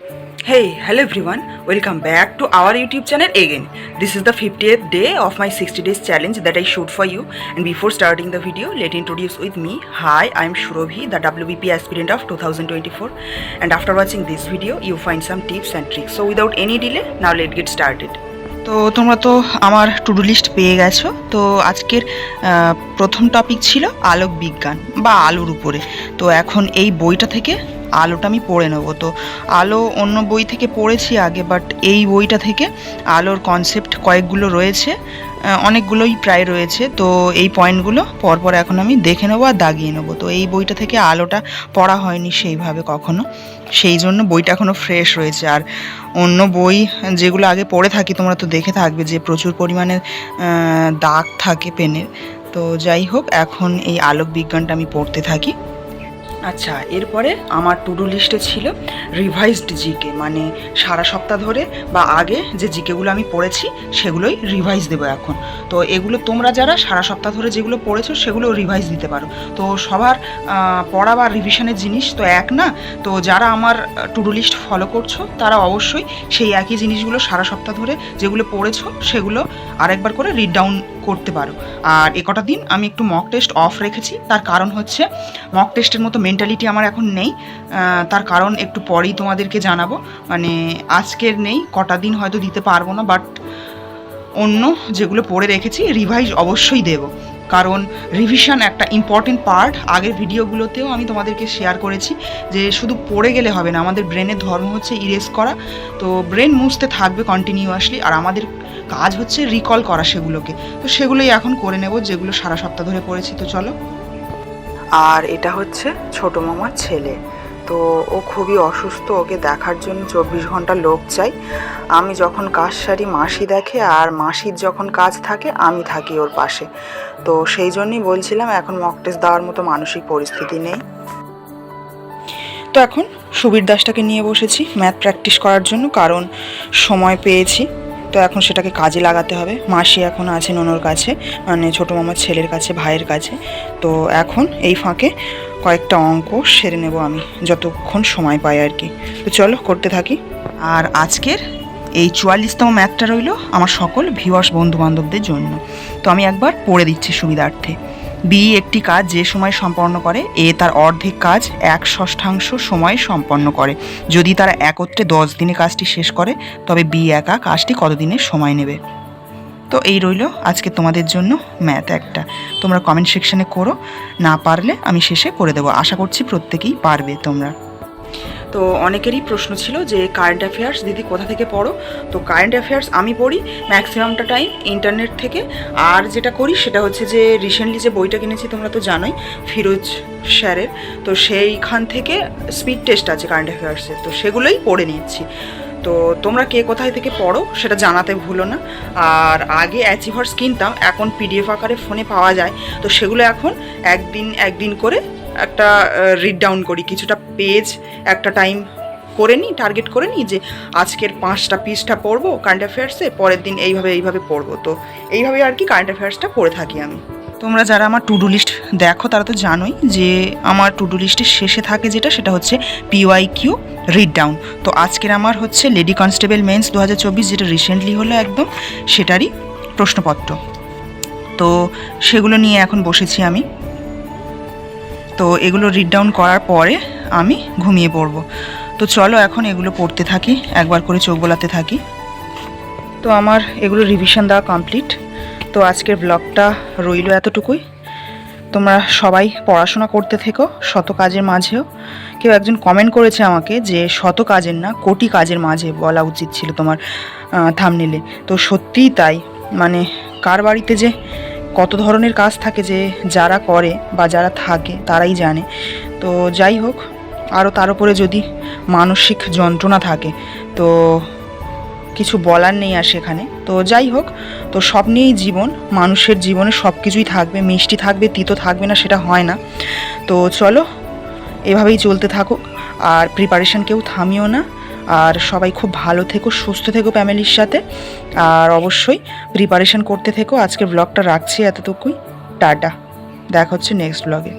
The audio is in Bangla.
Hey, hello everyone. Welcome back to our YouTube channel again. This is the 50th day of my 60 days challenge that I shoot for you. And before starting the video, let me introduce with me. Hi, I am Shurobhi, the WBP aspirant of 2024. And after watching this video, you find some tips and tricks. So without any delay, now let's get started. তো তোমরা তো আমার টু ডু লিস্ট পেয়ে গেছো। তো আজকের প্রথম টপিক ছিল আলোক বিজ্ঞান বা আলোর উপরে। তো এখন এই বইটা থেকে আলোটা আমি পড়ে নেব। তো আলো অন্য বই থেকে পড়েছি আগে, বাট এই বইটা থেকে আলোর কনসেপ্ট কয়েকগুলো রয়েছে, অনেকগুলোই প্রায় রয়েছে। তো এই পয়েন্টগুলো পরপর এখন আমি দেখে নেবো আর দাগিয়ে নেবো। তো এই বইটা থেকে আলোটা পড়া হয়নি সেইভাবে কখনো, সেই জন্য বইটা এখনও ফ্রেশ রয়েছে। আর অন্য বই যেগুলো আগে পড়ে থাকি তোমরা তো দেখে থাকবে যে প্রচুর পরিমাণে দাগ থাকে পেনের। তো যাই হোক, এখন এই আলোক বিজ্ঞানটা আমি পড়তে থাকি। আচ্ছা, এরপরে আমার টু ডু লিস্টে ছিল রিভাইজড জিকে, মানে সারা সপ্তাহ ধরে বা আগে যে জিকেগুলো আমি পড়েছি সেগুলোই রিভাইজ দেবো এখন। তো এগুলো তোমরা যারা সারা সপ্তাহ ধরে যেগুলো পড়েছো সেগুলো রিভাইজ দিতে পারো। তো সবার পড়া বা রিভিশনের জিনিস তো এক না। তো যারা আমার টু ডু লিস্ট ফলো করছো তারা অবশ্যই সেই একই জিনিসগুলো সারা সপ্তাহ ধরে যেগুলো পড়েছো সেগুলো আরেকবার করে রিড ডাউন করতে পারো। আর এ কটা দিন আমি একটু মক টেস্ট অফ রেখেছি, তার কারণ হচ্ছে মক টেস্টের মতো মেন্টালিটি আমার এখন নেই। তার কারণ একটু পরেই তোমাদেরকে জানাবো, মানে আজকের নেই, কটা দিন হয়তো দিতে পারবো না, বাট অন্য যেগুলো পড়ে রেখেছি রিভাইজ অবশ্যই দেব। কারণ রিভিশন একটা ইম্পর্টেন্ট পার্ট। আগের ভিডিওগুলোতেও আমি তোমাদেরকে শেয়ার করেছি যে শুধু পড়ে গেলে হবে না, আমাদের ব্রেনের ধর্ম হচ্ছে ইরেজ করা। তো ব্রেন মুছতে থাকবে কন্টিনিউয়াসলি, আর আমাদের কাজ হচ্ছে রিকল করা সেগুলোকে। তো সেগুলোই এখন করে নেব যেগুলো সারা সপ্তাহ ধরে পড়েছি। তো চলো। আর এটা হচ্ছে ছোট মামার ছেলে। তো ও খুবই অসুস্থ, ওকে দেখার জন্য 24 ঘন্টা লোক চাই। আমি যখন কাজ সারি মাসি দেখে, আর মাসির যখন কাজ থাকে আমি থাকি ওর পাশে। তো সেই জন্যই বলছিলাম এখন মক টেস্ট দেওয়ার মতো মানসিক পরিস্থিতি নেই। তো এখন সুবীর দাসটাকে নিয়ে বসেছি ম্যাথ প্র্যাকটিস করার জন্য, কারণ সময় পেয়েছি। তো এখন সেটাকে কাজে লাগাতে হবে। মাসি এখন আছেন ওনার কাছে, মানে ছোটো মামার ছেলের কাছে, ভাইয়ের কাছে। তো এখন এই ফাঁকে কয়েকটা অঙ্ক সেরে নেব আমি যতক্ষণ সময় পাই আর কি। তো চলো করতে থাকি। আর আজকের এই 44তম ম্যাথটা রইল আমার সকল ভিউয়ার্স বন্ধুবান্ধবদের জন্য। তো আমি একবার পড়ে দিচ্ছি সুবিধার্থে। বি একটি কাজ যে সময় সম্পন্ন করে, এ তার অর্ধেক কাজ 1/6 সময়ে সম্পন্ন করে। যদি তারা একত্রে 10 দিনে কাজটি শেষ করে তবে বি একা কাজটি কত দিনের সময় নেবে। তো এই রইল আজকে তোমাদের জন্য ম্যাথ একটা। তোমরা কমেন্ট সেকশানে করো, না পারলে আমি শেষে করে দেবো। আশা করছি প্রত্যেকেই পারবে তোমরা। তো অনেকেরই প্রশ্ন ছিল যে কারেন্ট অ্যাফেয়ার্স দিদি কোথা থেকে পড়ো। তো কারেন্ট অ্যাফেয়ার্স আমি পড়ি ম্যাক্সিমামটা টাইম ইন্টারনেট থেকে। আর যেটা করি সেটা হচ্ছে যে রিসেন্টলি যে বইটা কিনেছি তোমরা তো জানোই, ফিরোজ স্যারের। তো সেইখান থেকে স্পিড টেস্ট আছে কারেন্ট অ্যাফেয়ার্সের, তো সেগুলোই পড়ে নিচ্ছি। তো তোমরা কে কোথায় থেকে পড়ো সেটা জানাতে ভুলো না। আর আগে অ্যাচিভার্স কিনতাম, এখন পিডিএফ আকারে ফোনে পাওয়া যায়। তো সেগুলো এখন একদিন করে একটা রিড ডাউন করি, কিছুটা পেজ একটা টাইম করে নিই, টার্গেট করে নিই যে আজকের 5টা পৃষ্ঠা পড়বো কারেন্ট অ্যাফেয়ার্সে, পরের দিন এইভাবে পড়বো। তো এইভাবে আর কি কারেন্ট অ্যাফেয়ার্সটা পড়ে থাকি আমি। তোমরা যারা আমার টু ডু লিস্ট দেখো তারা তো জানোই যে আমার টু ডু লিস্টের শেষে থাকে যেটা, সেটা হচ্ছে PYQ রিড ডাউন। তো আজকের আমার হচ্ছে লেডি কনস্টেবল মেন্স 2024, যেটা রিসেন্টলি হলো একদম, সেটারই প্রশ্নপত্র। তো সেগুলো নিয়ে এখন বসেছি আমি। তো এগুলো রিড ডাউন করার পরে আমি ঘুমিয়ে পড়বো। তো চলো এখন এগুলো পড়তে থাকি, একবার করে চোখ বোলাতে থাকি। তো আমার এগুলো রিভিশন দেওয়া কমপ্লিট। তো আজকের ব্লগটা রইল এতটুকুই। তোমরা সবাই পড়াশোনা করতে থেকো শত কাজের মাঝেও। কেউ একজন কমেন্ট করেছে আমাকে যে শত কাজের না, কোটি কাজের মাঝে বলা উচিত ছিল তোমার থাম্বনেলে। তো সত্যিই তাই, মানে কার বাড়িতে যে কত ধরনের কাজ থাকে যে যারা করে বা যারা থাকে তারাই জানে। তো যাই হোক, আরও তার উপরে যদি মানসিক যন্ত্রণা থাকে তো কিছু বলার নেই আর সেখানে। তো যাই হোক, তো সব নিয়েই জীবন, মানুষের জীবনে সব কিছুই থাকবে, মিষ্টি থাকবে, তিতো থাকবে না সেটা হয় না। তো চলো এভাবেই চলতে থাকুক, আর প্রিপারেশন কেউ থামিও না। আর সবাই খুব ভালো থেকো, সুস্থ থেকো ফ্যামিলির সাথে, আর অবশ্যই প্রিপারেশন করতে থেকো। আজকের ব্লগটা রাখছি এতটুকুই। টাটা, দেখা হচ্ছে নেক্সট ব্লগে।